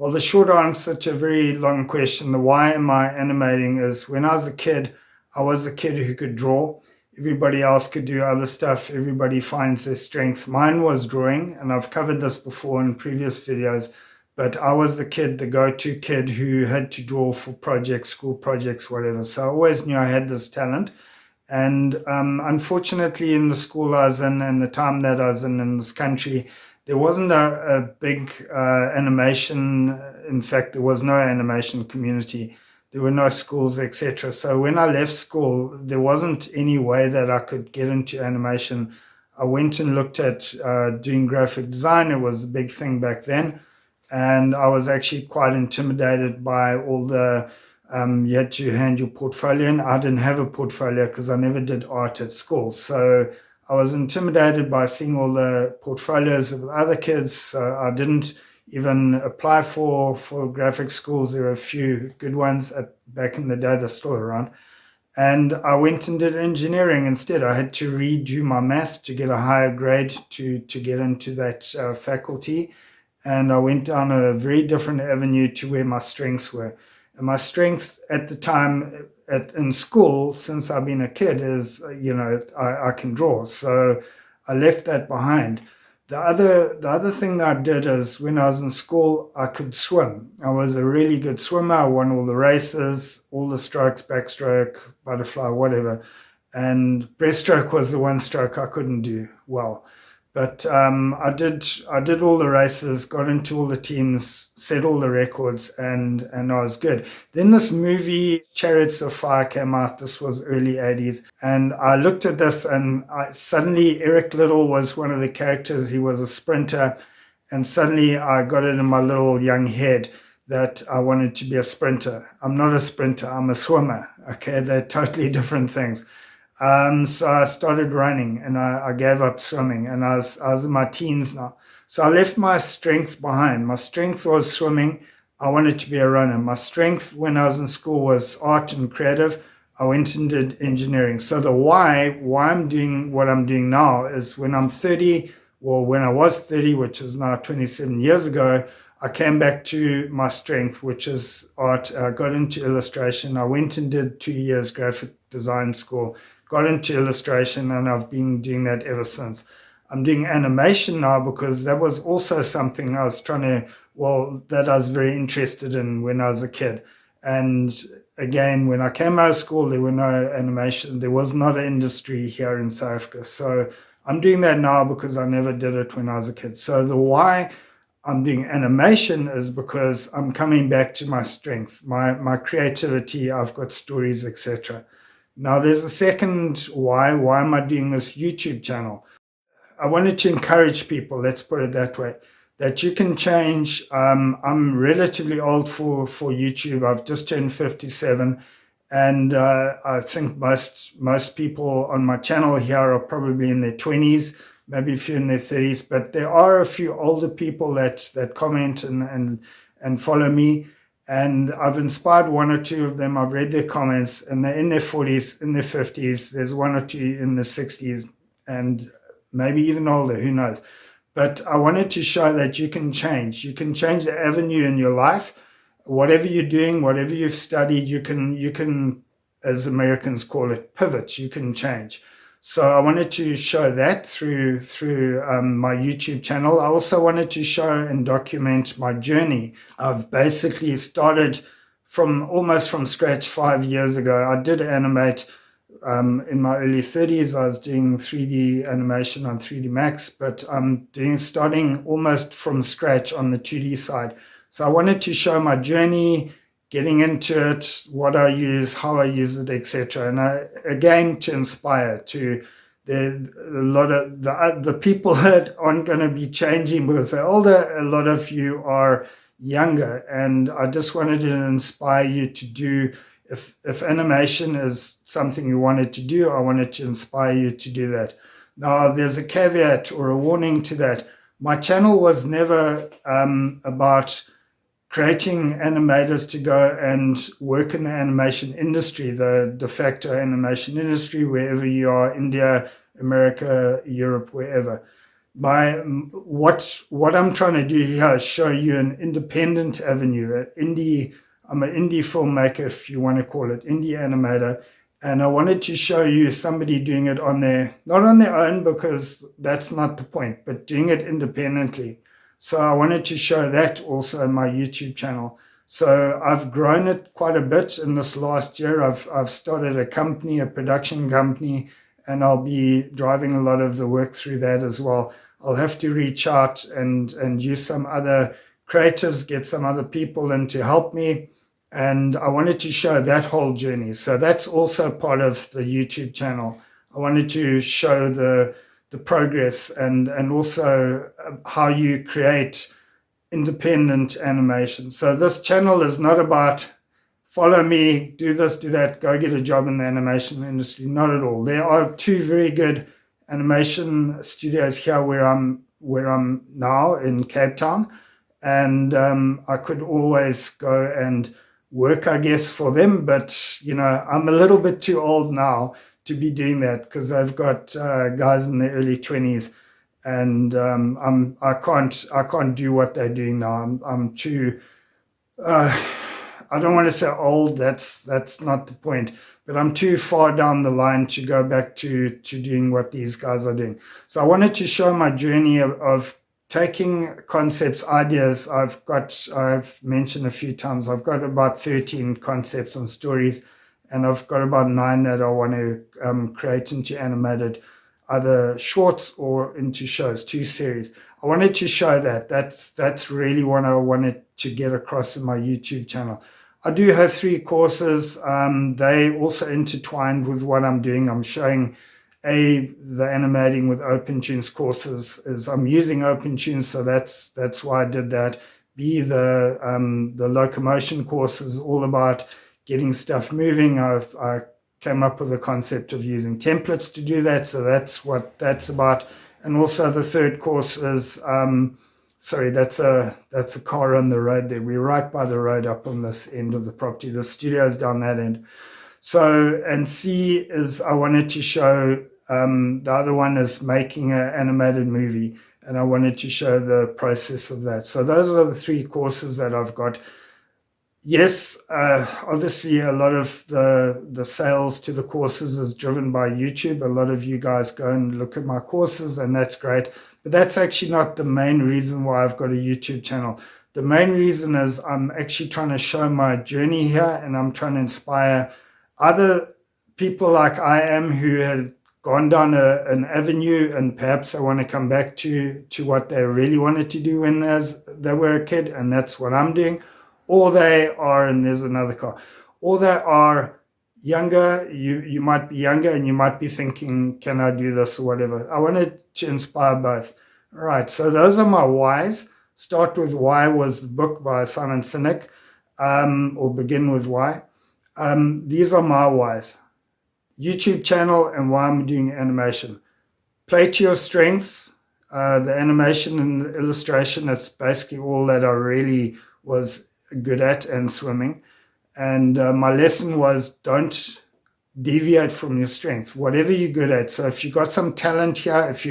Well, the short answer to a very long question, the why am I animating, is when I was a kid, I was a kid who could draw. Everybody else could do other stuff. Everybody finds their strength. Mine was drawing, and I've covered this before in previous videos, but I was the kid, the go-to kid who had to draw for projects, school projects, whatever. So I always knew I had this talent. And unfortunately, in the school I was in and the time that I was in this country, there wasn't a big animation. In fact, there was no animation community. There were no schools, etc. So when I left school, there wasn't any way that I could get into animation. I went and looked at doing graphic design. It was a big thing back then. And I was actually quite intimidated by all the, you had to hand your portfolio in. I didn't have a portfolio because I never did art at school. So I was intimidated by seeing all the portfolios of other kids. So I didn't even apply for graphic schools. There were a few good ones back in the day. They're still around. And I went and did engineering instead. I had to redo my maths to get a higher grade to get into that faculty. And I went down a very different avenue to where my strengths were. And my strength at the time in school, since I've been a kid, is, I can draw. So I left that behind. The other thing that I did is when I was in school, I could swim. I was a really good swimmer. I won all the races, all the strokes, backstroke, butterfly, whatever. And breaststroke was the one stroke I couldn't do well. But I did all the races, got into all the teams, set all the records, and I was good. Then this movie, Chariots of Fire, came out. This was early 80s. And I looked at this, and suddenly Eric Liddell was one of the characters. He was a sprinter. And suddenly I got it in my little young head that I wanted to be a sprinter. I'm not a sprinter, I'm a swimmer. Okay, they're totally different things. So I started running, and I gave up swimming, and I was in my teens now. So I left my strength behind. My strength was swimming. I wanted to be a runner. My strength when I was in school was art and creative. I went and did engineering. So the why I'm doing what I'm doing now is when I'm 30, or when I was 30, which is now 27 years ago, I came back to my strength, which is art. I got into illustration. I went and did 2 years graphic design school. Got into illustration, and I've been doing that ever since. I'm doing animation now because that was also something I was that I was very interested in when I was a kid. And again, when I came out of school, there were no animation. There was not an industry here in South Africa. So I'm doing that now because I never did it when I was a kid. So the why I'm doing animation is because I'm coming back to my strength, my creativity. I've got stories, etc. Now, there's a second why. Why am I doing this YouTube channel? I wanted to encourage people, let's put it that way, that you can change. I'm relatively old for YouTube. I've just turned 57. And I think most people on my channel here are probably in their 20s, maybe a few in their 30s. But there are a few older people that comment and follow me. And I've inspired one or two of them. I've read their comments, and they're in their 40s, in their 50s. There's one or two in the 60s, and maybe even older, who knows. But I wanted to show that you can change. You can change the avenue in your life. Whatever you're doing, whatever you've studied, you can, as Americans call it, pivot. You can change. So I wanted to show that through my YouTube channel. I also wanted to show and document my journey. I've basically started almost from scratch 5 years ago. I did animate in my early 30s. I was doing 3D animation on 3D Max, but I'm starting almost from scratch on the 2D side. So I wanted to show my journey, getting into it, what I use, how I use it, etc. And again, to inspire, a lot of the people that aren't going to be changing because they're older. A lot of you are younger, and I just wanted to inspire you to do. If animation is something you wanted to do, I wanted to inspire you to do that. Now, there's a caveat or a warning to that. My channel was never about creating animators to go and work in the animation industry, the de facto animation industry, wherever you are, India, America, Europe, wherever. what I'm trying to do here is show you an independent avenue, I'm an indie filmmaker, if you want to call it, indie animator. And I wanted to show you somebody doing it not on their own, because that's not the point, but doing it independently. So I wanted to show that also in my YouTube channel. So I've grown it quite a bit in this last year. I've started a company, a production company, and I'll be driving a lot of the work through that as well. I'll have to reach out and use some other creatives, get some other people in to help me. And I wanted to show that whole journey. So that's also part of the YouTube channel. I wanted to show the progress and also how you create independent animation. So this channel is not about follow me, do this, do that, go get a job in the animation industry. Not at all. There are two very good animation studios here where I'm now in Cape Town, and I could always go and work, I guess, for them. But I'm a little bit too old now to be doing that, because I've got guys in their early 20s, and I can't do what they're doing now. I'm too I don't want to say old, that's not the point, but I'm too far down the line to go back to doing what these guys are doing. So I wanted to show my journey of taking concepts, ideas. I've mentioned a few times, I've got about 13 concepts and stories, and I've got about 9 that I want to create into animated, either shorts or into shows, 2 series. I wanted to show that. That's really what I wanted to get across in my YouTube channel. I do have 3 courses. They also intertwined with what I'm doing. I'm showing the animating with OpenToonz courses. Is I'm using OpenToonz, so that's why I did that. B, the locomotion course is all about getting stuff moving. I came up with the concept of using templates to do that, so that's what that's about. And also the 3rd course is sorry, that's a car on the road there. We're right by the road up on this end of the property. The studio's down that end. So, and C is I wanted to show, the other one is making an animated movie, and I wanted to show the process of that. So those are the 3 courses that I've got. Yes, obviously a lot of the sales to the courses is driven by YouTube. A lot of you guys go and look at my courses, and that's great. But that's actually not the main reason why I've got a YouTube channel. The main reason is I'm actually trying to show my journey here, and I'm trying to inspire other people like I am who had gone down an avenue, and perhaps they want to come back to what they really wanted to do when they were a kid, and that's what I'm doing. Or they are, and there's another car, or they are younger. You might be younger and you might be thinking, can I do this or whatever. I wanted to inspire both. All right, so those are my whys. Start with Why was the book by Simon Sinek, or Begin with Why. These are my whys. YouTube channel and why I'm doing animation. Play to your strengths. The animation and the illustration, it's basically all that I really was good at, and swimming. And my lesson was, don't deviate from your strength, whatever you're good at. So if you got some talent here, if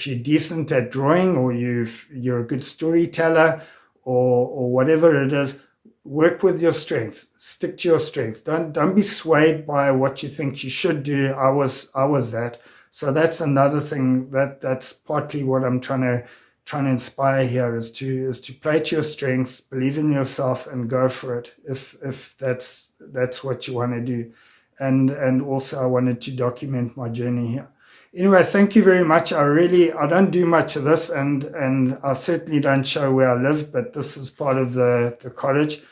you're decent at drawing, or you're a good storyteller, or whatever it is, work with your strength. Stick to your strength. Don't be swayed by what you think you should do. I was that. So that's another thing that's partly what I'm trying to inspire here, is to play to your strengths, believe in yourself, and go for it if that's what you want to do. And also I wanted to document my journey here. Anyway, thank you very much. I don't do much of this, and I certainly don't show where I live, but this is part of the cottage.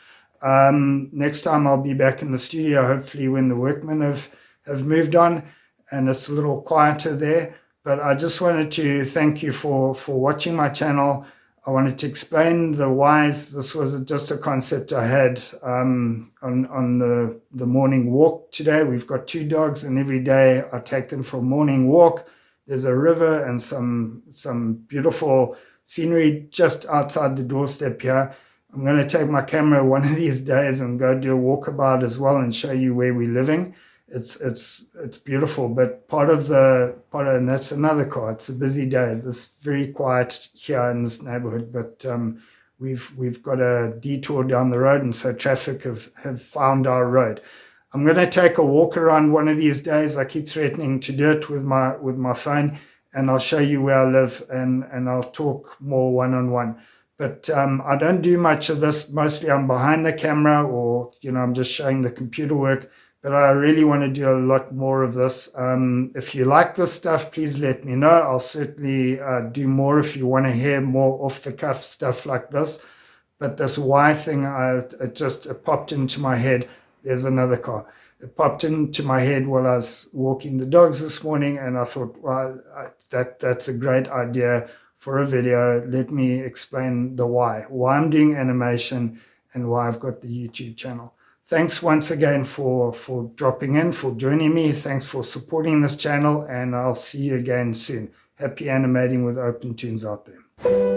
Next time I'll be back in the studio, hopefully when the workmen have moved on and it's a little quieter there. But I just wanted to thank you for watching my channel. I wanted to explain the whys. This was just a concept I had on the morning walk today. We've got 2 dogs, and every day I take them for a morning walk. There's a river and some beautiful scenery just outside the doorstep here. I'm going to take my camera one of these days and go do a walkabout as well and show you where we're living. it's beautiful. But and that's another car. It's a busy day. This very quiet here in this neighborhood, but we've got a detour down the road, and so traffic have found our road. I'm going to take a walk around one of these days. I keep threatening to do it with my phone, and I'll show you where I live, and I'll talk more one-on-one. But I don't do much of this. Mostly I'm behind the camera, or I'm just showing the computer work. But I really want to do a lot more of this. If you like this stuff, please let me know. I'll certainly do more if you want to hear more off-the-cuff stuff like this. But this why thing, it popped into my head. There's another car. It popped into my head while I was walking the dogs this morning, and I thought, well, that's a great idea for a video. Let me explain the why I'm doing animation and why I've got the YouTube channel. Thanks once again for dropping in, for joining me. Thanks for supporting this channel, and I'll see you again soon. Happy animating with OpenToonz out there.